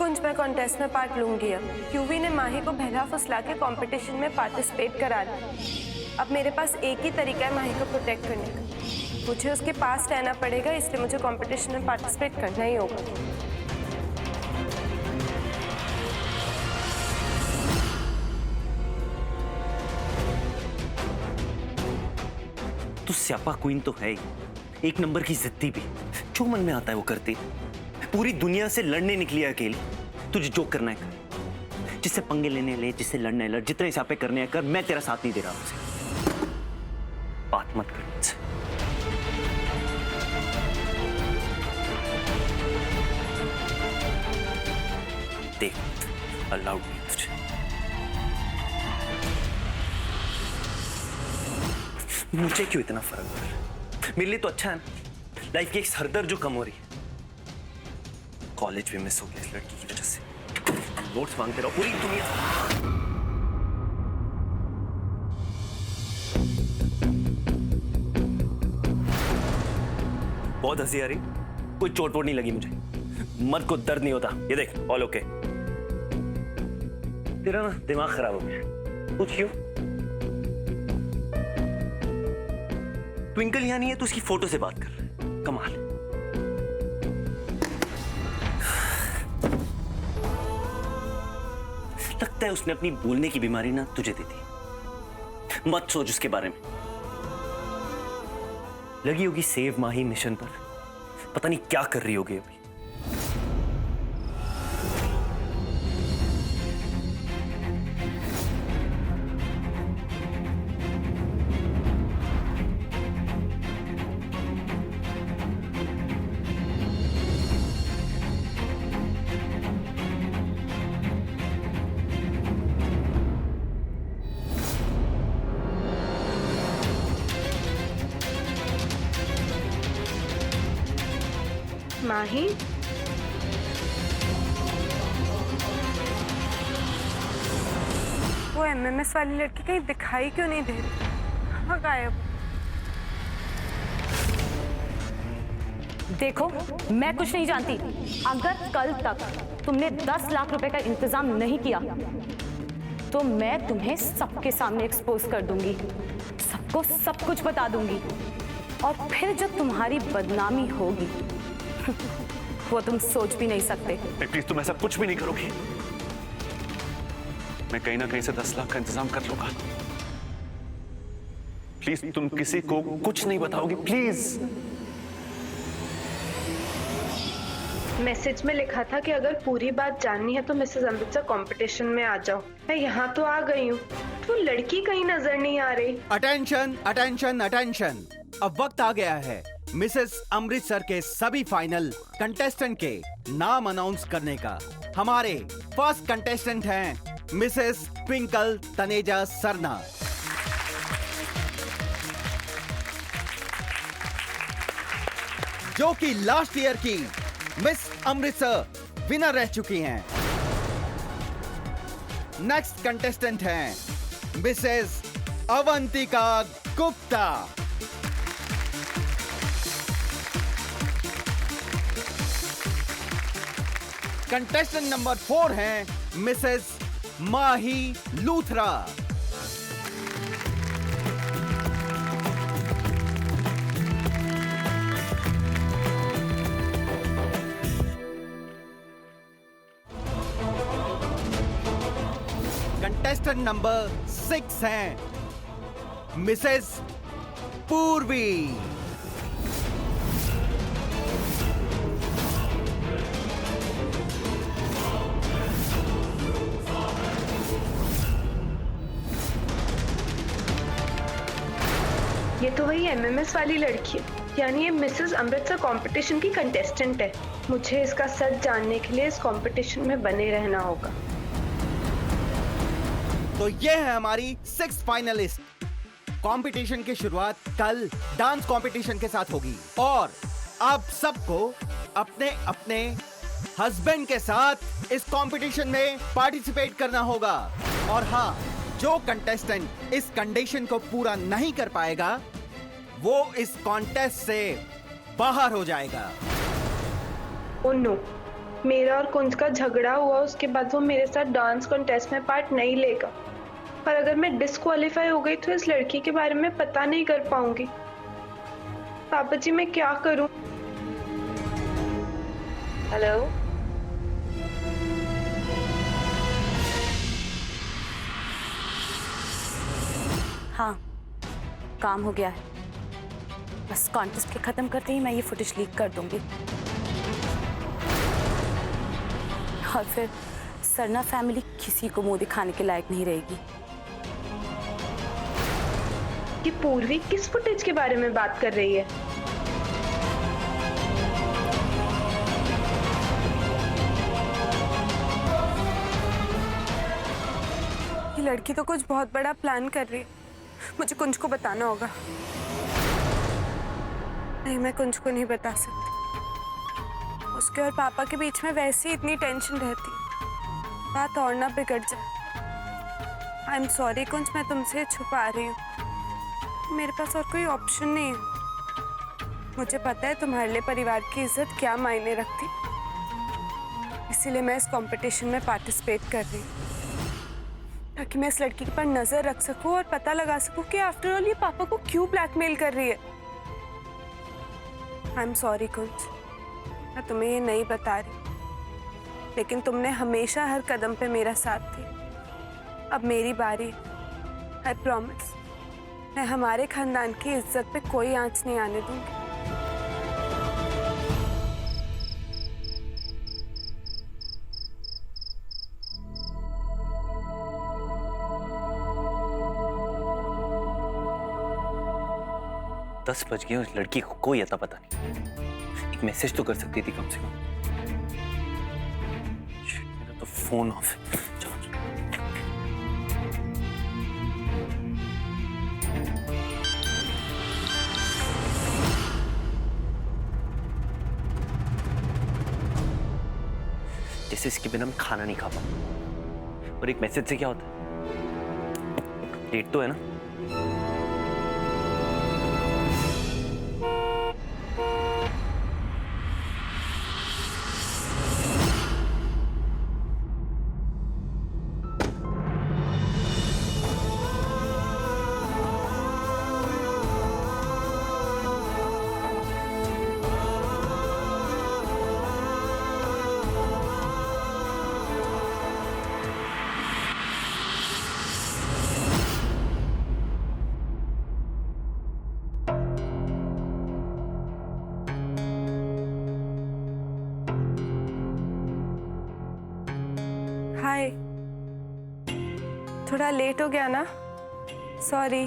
कुंज, मैं कॉन्टेस्ट में पार्ट लूंगी। अब क्यूवी ने माही को बहला फुसला के कंपटीशन में पार्टिसिपेट करा दिया। अब मेरे पास एक ही तरीका है माही को प्रोटेक्ट करने का, मुझे उसके पास रहना पड़ेगा, इसलिए मुझे कंपटीशन में पार्टिसिपेट करना ही होगा। तू स्यापा क्वीन तो है ही, एक नंबर की जिद्दी भी, जो मन में आता है वो करती। पूरी दुनिया से लड़ने निकली है अकेली। तुझे जो करना है कर, जिससे पंगे लेने ले, जिससे लड़ना है लड़, जितने स्यापे करने हैं कर। मैं तेरा साथ नहीं दे रहा मुझसे। बात मत कर मुझसे। देख, अलाउड नहीं तुझे। मुझे क्यों इतना फर्क पड़ रहा है? मेरे लिए तो अच्छा है ना, लाइफ की एक सरदर्द जो कम हो रही है। कॉलेज भी मिस हो गया इस लड़की की वजह से। नोट्स मांगते रहो पूरी दुनिया। बहुत हंसी आ रही, कोई चोट वोट नहीं लगी मुझे। मर्द को दर्द नहीं होता, ये देख ऑल ओके। तेरा ना दिमाग खराब हो गया। पूछ क्यों? ट्विंकल यहां नहीं है तो उसकी फोटो से बात कर रहा है। कमाल। लगता है उसने अपनी बोलने की बीमारी ना तुझे दे दी। मत सोच उसके बारे में। लगी होगी सेव माही मिशन पर, पता नहीं क्या कर रही होगी अभी। माही, वो एमएमएस वाली लड़की कहीं दिखाई क्यों नहीं दे रही? कहाँ गायब? देखो, मैं कुछ नहीं जानती। अगर कल तक तुमने 10 लाख रुपए का इंतजाम नहीं किया तो मैं तुम्हें सबके सामने एक्सपोज कर दूंगी, सबको सब कुछ बता दूंगी। और फिर जो तुम्हारी बदनामी होगी वो तुम सोच भी नहीं सकते। प्लीज तुम ऐसा कुछ भी नहीं करोगी। मैं कहीं ना कहीं से 10 लाख का इंतजाम कर लूंगा। प्लीज तुम किसी को कुछ नहीं बताओगी, प्लीज। मैसेज में लिखा था कि अगर पूरी बात जाननी है तो मिसेस अमृतसर कंपटीशन में आ जाओ। मैं यहाँ तो आ गई हूँ, तो लड़की कहीं नजर नहीं आ रही। Attention, attention, attention. अब वक्त आ गया है मिसेस अमृतसर के सभी फाइनल कंटेस्टेंट के नाम अनाउंस करने का। हमारे फर्स्ट कंटेस्टेंट हैं मिसेस ट्विंकल तनेजा सरना। जो कि लास्ट ईयर की मिस अमृतसर विनर रह चुकी हैं। नेक्स्ट कंटेस्टेंट हैं Mrs Avantika Gupta. Contestant number 4 हैं मिसेस माही लूथरा। कंटेस्टेंट नंबर 6 हैं मिसेस पूर्वी। ये तो वही एमएमएस वाली लड़की है, यानी ये मिसेस अमृतसर कंपटीशन की कंटेस्टेंट है। मुझे इसका सच जानने के लिए इस कंपटीशन में बने रहना होगा। तो ये है हमारी 6 फाइनलिस्ट। कंपटीशन की शुरुआत कल डांस कंपटीशन के साथ होगी और अब सबको अपने अपने हस्बैंड के साथ इस कंपटीशन में पार्टिसिपेट करना होगा। और हाँ, जो कंटेस्टेंट इस कंडीशन को पूरा नहीं कर पाएगा वो इस कॉन्टेस्ट से बाहर हो जाएगा। ओह नो, मेरा और कुंज का झगड़ा हुआ, उसके बाद वो मेरे साथ डांस कॉन्टेस्ट में पार्ट नहीं लेगा। और अगर मैं डिस्क्वालीफाई हो गई तो इस लड़की के बारे में पता नहीं कर पाऊंगी। पापा जी मैं क्या करूं? हेलो, हाँ, काम हो गया है। बस कॉन्टेस्ट के खत्म करते ही मैं ये फुटेज लीक कर दूंगी और फिर सरना फैमिली किसी को मुंह दिखाने के लायक नहीं रहेगी। कि पूर्वी किस फुटेज के बारे में बात कर रही है? ये लड़की तो कुछ बहुत बड़ा प्लान कर रही है। मुझे कुंज को बताना होगा। नहीं, मैं कुंज को नहीं बता सकती। उसके और पापा के बीच में वैसे ही इतनी टेंशन रहती, बात और ना बिगड़ जाए। आई एम सॉरी कुंज, मैं तुमसे छुपा रही हूँ। मेरे पास और कोई ऑप्शन नहीं है। मुझे पता है तुम्हारे लिए परिवार की इज्जत क्या मायने रखती, इसीलिए मैं इस कंपटीशन में पार्टिसिपेट कर रही हूँ, ताकि मैं इस लड़की पर नजर रख सकूं और पता लगा सकूं कि आफ्टर ऑल ये पापा को क्यों ब्लैकमेल कर रही है। आई एम सॉरी कुंज, मैं तुम्हें ये नहीं बता रही, लेकिन तुमने हमेशा हर कदम पे मेरा साथ दिया। अब मेरी बारी। आई प्रॉमिस, मैं हमारे खानदान की इज्जत पे कोई आंच नहीं आने दूंगी। दस बज गए, उस लड़की को कोई अता पता नहीं। एक मैसेज तो कर सकती थी कम से कम। Shit, मेरा तो फोन ऑफ है। चलो। जैसे इसके बिना मैं खाना नहीं खा पाऊं। और एक मैसेज से क्या होता है? डेट तो है ना। हाय, थोड़ा लेट हो गया ना, सॉरी।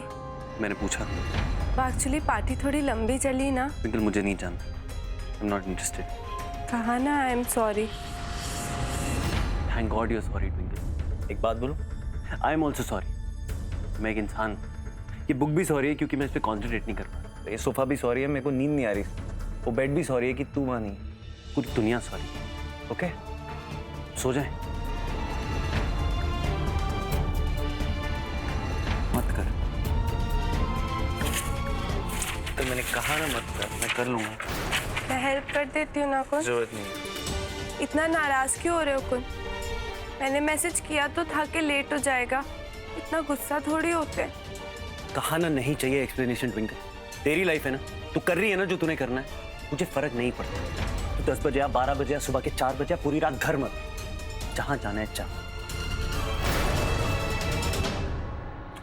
मैंने पूछा। एक्चुअली पार्टी थोड़ी लंबी चली ना। ट्विंकल, मुझे नहीं जानना। I am not interested. कहा ना I am sorry. Thank God you are sorry Twinkle. एक बात बोलो, आई एम ऑल्सो सॉरी। मैं एक इंसान हूँ। ये बुक भी सॉरी है क्योंकि मैं इस पर कॉन्सेंट्रेट नहीं कर पा रहा। ये सोफा भी सॉरी है, मेरे को नींद नहीं आ रही। वो बेड भी सॉरी है कि तू वहाँ नहीं। पूरी दुनिया सॉरी है। ओके, सो जाए। मत कर। तो मैंने कहा ना मत कर, मैं कर लूंगा। मैं हेल्प कर देती हूँ ना कुछ। जरूरत नहीं। इतना नाराज क्यों हो रहे हो कुछ? मैंने मैसेज किया तो था कि लेट हो जाएगा। इतना गुस्सा थोड़ी होते हैं। कहा ना नहीं चाहिए एक्सप्लेनेशन ट्विंकल। तेरी लाइफ है ना, तू कर रही है ना जो तूने करना है। मुझे फर्क नहीं पड़ता। तू 10 बजे या 12 बजे या सुबह के 4 बजे या पूरी रात घर मत। जहां जाना है जा।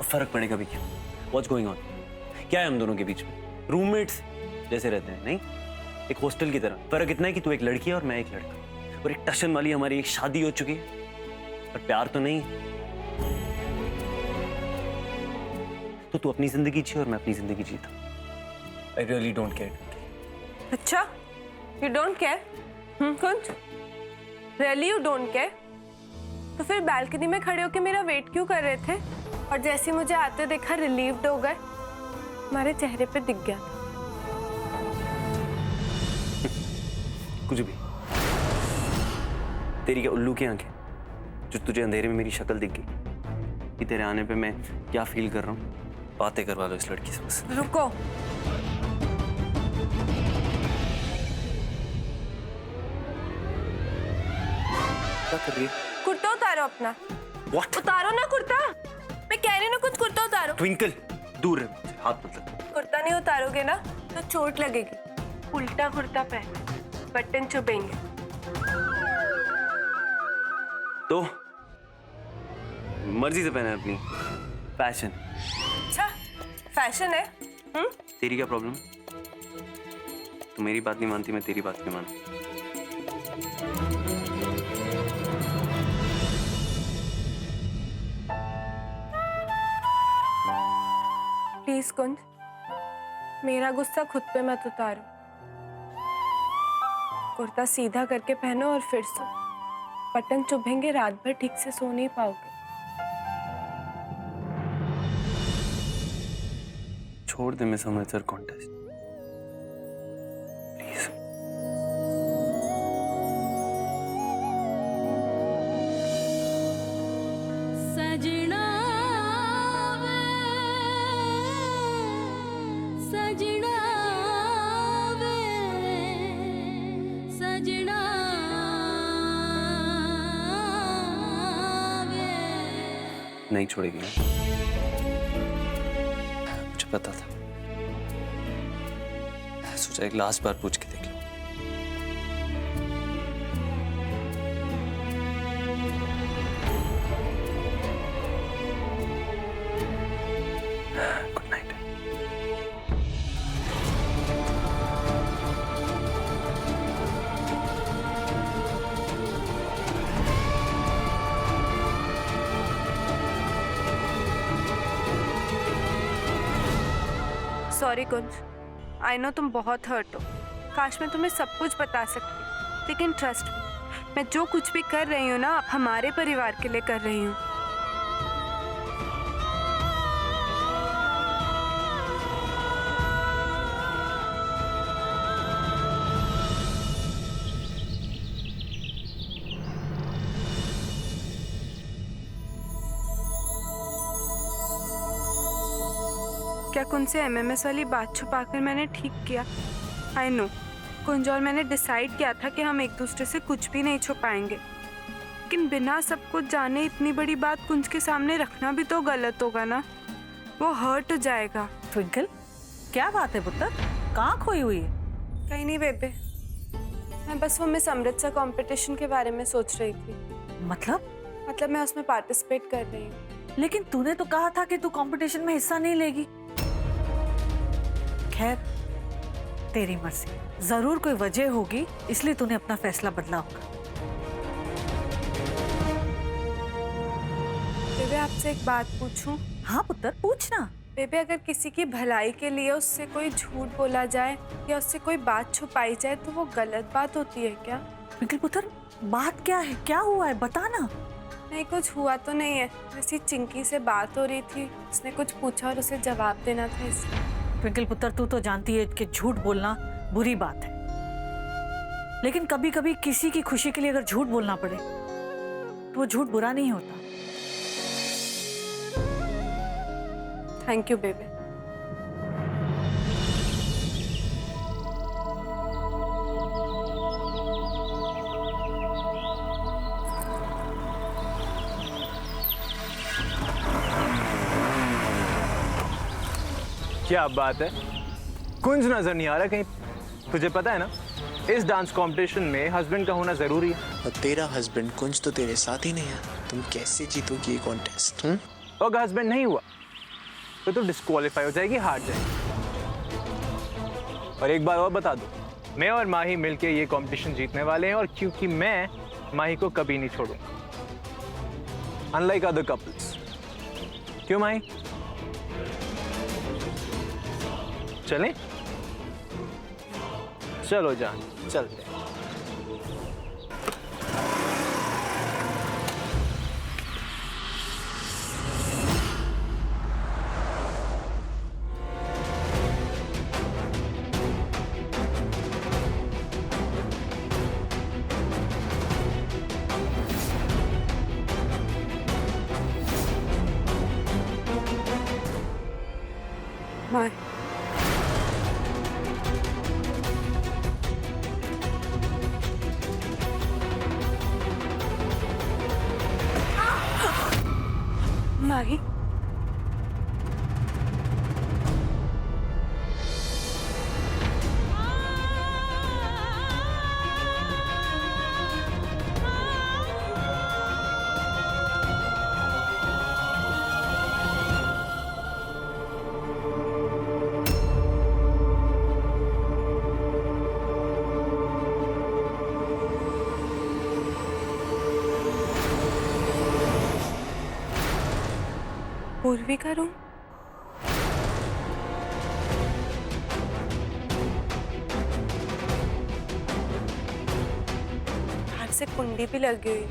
फर्क पड़ेगा भी क्या? What's going on? क्या है हम दोनों के बीच में? रूममेट्स जैसे रहते हैं, नहीं? एक हॉस्टल की तरह। फर्क इतना है कि तू एक लड़की है और मैं एक लड़का। और एक टशन वाली हमारी एक शादी हो चुकी है, पर प्यार तो नहीं। तो तू अपनी जिंदगी जी और मैं अपनी जिंदगी जीता। I really don't care. अच्छा, यू डोंट केयर? कुछ रियली यू डोंट केयर? तो फिर बालकनी में खड़े होकर मेरा वेट क्यों कर रहे थे? और जैसे मुझे आते देखा रिलीव्ड हो गए। हमारे चेहरे पे दिख गया था। कुछ भी। तेरी क्या उल्लू की आंखें जो तुझे अंधेरे में मेरी शक्ल दिख गई कि तेरे आने पे मैं क्या फील कर रहा हूँ? बातें करवा लो इस लड़की से बस। रुको, क्या कर रही है? कुर्ता उतारो अपना। What? उतारो ना कुर्ता। मैं कह रही हूँ ना कुछ कुर्ता उतारो। ट्विंकल, दूर रह मुझसे, हाथ मत लगा। कुर्ता नहीं उतारोगे ना तो चोट लगेगी। उल्टा कुर्ता पहन, बटन चुभेंगे। तो मर्जी से पहना है अपनी फैशन। अच्छा फैशन है। तेरी क्या प्रॉब्लम है? तू मेरी बात नहीं मानती, मैं तेरी बात नहीं मानती। प्लीज कुंज, मेरा गुस्सा खुद पे मत उतारो। कुर्ता सीधा करके पहनो और फिर सो। बटन चुभेंगे, रात भर ठीक से सो नहीं पाओगे। छोड़ they miss Amritsar contest please. सजना वे, सजना वे, सजना वे। नहीं छोड़ेगी ना? मुझे पता था। सोचा एक लास्ट बार पूछ के देख लो। Good night. Sorry Kunj, I know तुम बहुत हर्ट हो। काश मैं तुम्हें सब कुछ बता सकती, लेकिन ट्रस्ट मैं जो कुछ भी कर रही हूँ ना, अब हमारे परिवार के लिए कर रही हूँ। क्या कुंज से एमएमएस वाली बात छुपाकर मैंने ठीक किया? आई नो कुंज और मैंने डिसाइड किया था कि हम एक दूसरे से कुछ भी नहीं छुपाएंगे, लेकिन बिना सब कुछ जाने इतनी बड़ी बात कुंज के सामने रखना भी तो गलत होगा ना। वो हर्ट हो जाएगा। ट्विंकल, क्या बात है पुत्र? कहाँ खोई हुई है? कहीं नहीं बेबे, मैं बस वो मिस अमृतसर कंपटीशन के बारे में सोच रही थी। मतलब मैं उसमें पार्टिसिपेट कर रही हूँ। लेकिन तूने तो कहा था कि तू कंपटीशन में हिस्सा नहीं लेगी। खैर, तेरी मर्जी। जरूर कोई वजह होगी, इसलिए तूने अपना फैसला बदला होगा। बेबे आपसे एक बात पूछूं? हाँ पुत्र, पूछना। बेबे अगर किसी की भलाई के लिए उससे कोई झूठ बोला जाए या उससे कोई बात छुपाई जाए तो वो गलत बात होती है क्या? ट्विंकल पुत्र, बात क्या है? क्या हुआ है? बताना। नहीं कुछ हुआ तो नहीं है, जैसी चिंकी से बात हो रही थी, उसने कुछ पूछा और उसे जवाब देना था इसलिए। ट्विंकल पुत्र, तू तो जानती है कि झूठ बोलना बुरी बात है, लेकिन कभी कभी किसी की खुशी के लिए अगर झूठ बोलना पड़े तो वो झूठ बुरा नहीं होता। थैंक यू बेबे। क्या बात है? कुंज नजर नहीं आ रहा कहीं। तुझे पता है ना, इस डांस कंपटीशन में हस्बैंड का होना जरूरी है। और तेरा हस्बैंड कुंज तो तेरे साथ ही नहीं है, तुम कैसे जीतोगी ये कॉन्टेस्ट? और अगर हस्बैंड नहीं हुआ तो तू डिस्क्वालीफाई हो जाएगी, हार जाएगी। और एक बार और बता दो, मैं और माही मिलके ये कंपटीशन जीतने वाले हैं, और क्योंकि मैं माही को कभी नहीं छोड़ूंगा, अनलाइक अदर कपल्स। क्यों माही? चलें? चलो जान, चलते हैं। बाय। माही, पूर्वी का रूम? बाहर से कुंडी भी लगी हुई,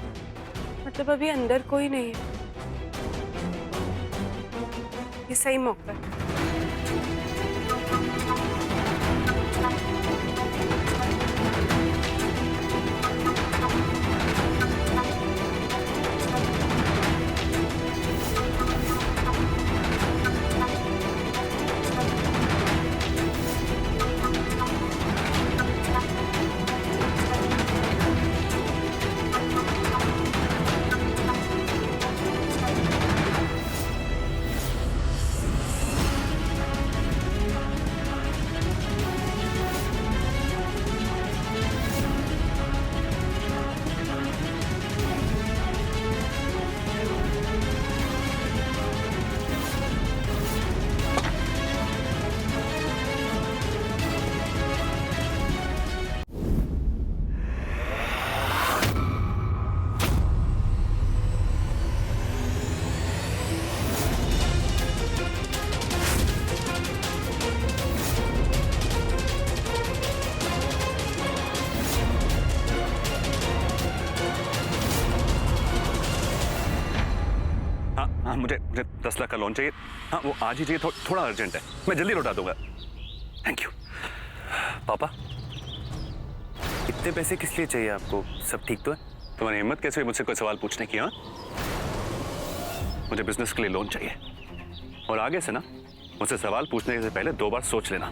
मतलब अभी अंदर कोई नहीं है। ये सही मौका है। हाँ, मुझे 10 लाख का लोन चाहिए। हाँ, वो आज ही चाहिए, थोड़ा अर्जेंट है, मैं जल्दी लौटा दूंगा। Thank you. पापा, इतने पैसे किस लिए चाहिए आपको? सब ठीक तो है? तुम्हारी हिम्मत कैसे हुई मुझसे कोई सवाल पूछने की? हाँ, मुझे बिजनेस के लिए लोन चाहिए, और आगे से ना मुझसे सवाल पूछने से पहले 2 बार सोच लेना।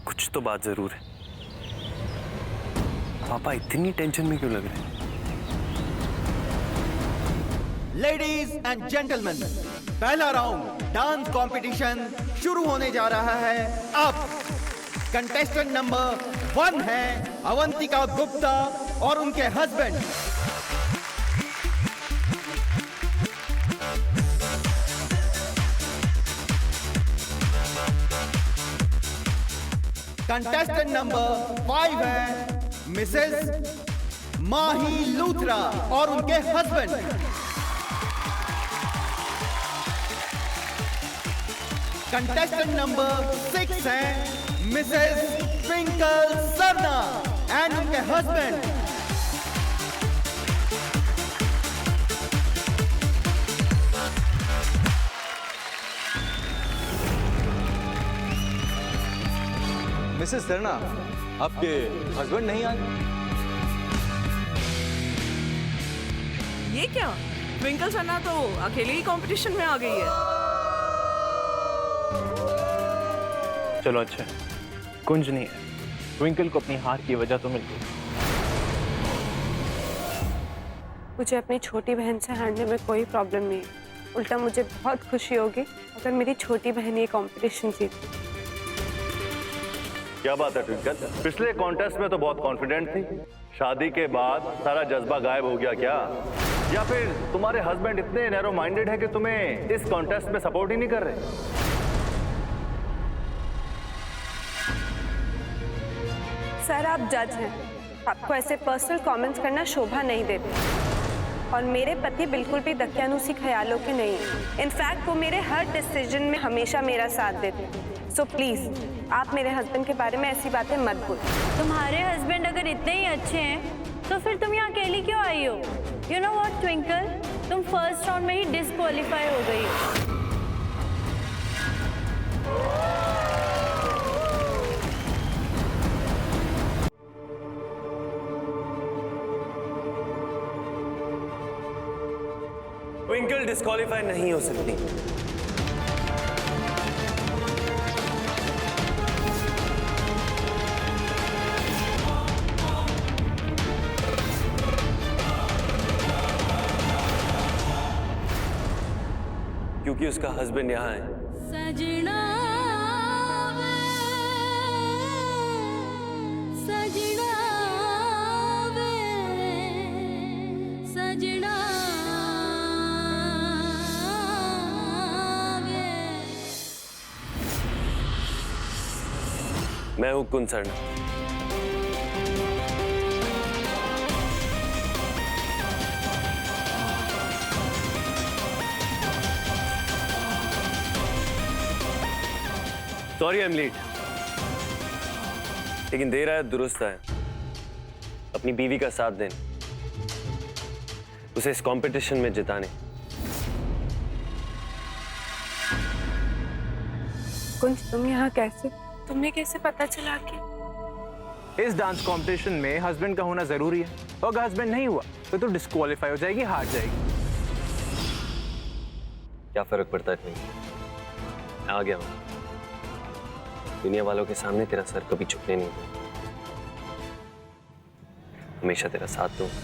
कुछ तो बात जरूर है। पापा इतनी टेंशन में क्यों लग रहे हैं? लेडीज एंड जेंटलमैन, पहला राउंड डांस कंपटीशन शुरू होने जा रहा है। अब कंटेस्टेंट नंबर 1 है अवंतिका गुप्ता और उनके हस्बैंड। कंटेस्टेंट नंबर 5 है मिसेस माही लूथरा और उनके हस्बैंड। कंटेस्टेंट नंबर 6 है मिसेस ट्विंकल सरना एंड उनके हस्बैंड। मिसेस सरना, आपके हस्बैंड नहीं आए? ये क्या? ट्विंकल सरना तो अकेले ही कंपटीशन में आ गई है। चलो अच्छा, कुंज नहीं है, ट्विंकल को अपनी हार की वजह तो मिल गई। मुझे अपनी छोटी बहन से हारने में कोई प्रॉब्लम नहीं है। उल्टा मुझे बहुत खुशी होगी अगर मेरी छोटी बहन ये कंपटीशन जीती। क्या बात है ट्विंकल, पिछले कॉन्टेस्ट में तो बहुत कॉन्फिडेंट थी, शादी के बाद सारा जज्बा गायब हो गया क्या? या फिर तुम्हारे हस्बैंड इतने नैरो माइंडेड है कि तुम्हें इस कॉन्टेस्ट में सपोर्ट ही नहीं कर रहे? सर, आप जज हैं, आपको ऐसे पर्सनल कमेंट्स करना शोभा नहीं देते। और मेरे पति बिल्कुल भी दकियानुसी ख्यालों के नहीं हैं। इनफैक्ट वो मेरे हर डिसीजन में हमेशा मेरा साथ देते हैं। सो प्लीज़ आप मेरे हस्बैंड के बारे में ऐसी बातें मत बोलो। तुम्हारे हस्बैंड अगर इतने ही अच्छे हैं तो फिर तुम यहाँ अकेली क्यों आई हो? यू नो व्हाट ट्विंकल, तुम फर्स्ट राउंड में ही डिस्क्वालीफाई हो गई हो। ट्विंकल डिस्क्वालीफाई नहीं हो सकती। क्योंकि उसका हस्बैंड यहाँ है। सजना वे, सजना वे, सजना वे। मैं हूँ कुंसर्णा। सॉरी आई एम लेट, लेकिन देर आया दुरुस्त आया। अपनी बीवी का साथ देने, उसे इस कंपटीशन में जिताने। कुंज, तुम यहाँ कैसे? तुम्हें कैसे पता चला कि इस डांस कंपटीशन में हस्बैंड का होना जरूरी है, और अगर हस्बैंड नहीं हुआ तो डिस्क्वालीफाई हो जाएगी, हार जाएगी। क्या फर्क पड़ता है नहीं, मैं आ गया हूं। दुनिया वालों के सामने तेरा सर कभी झुकने नहीं दूंगा, हमेशा तेरा साथ दूंगा।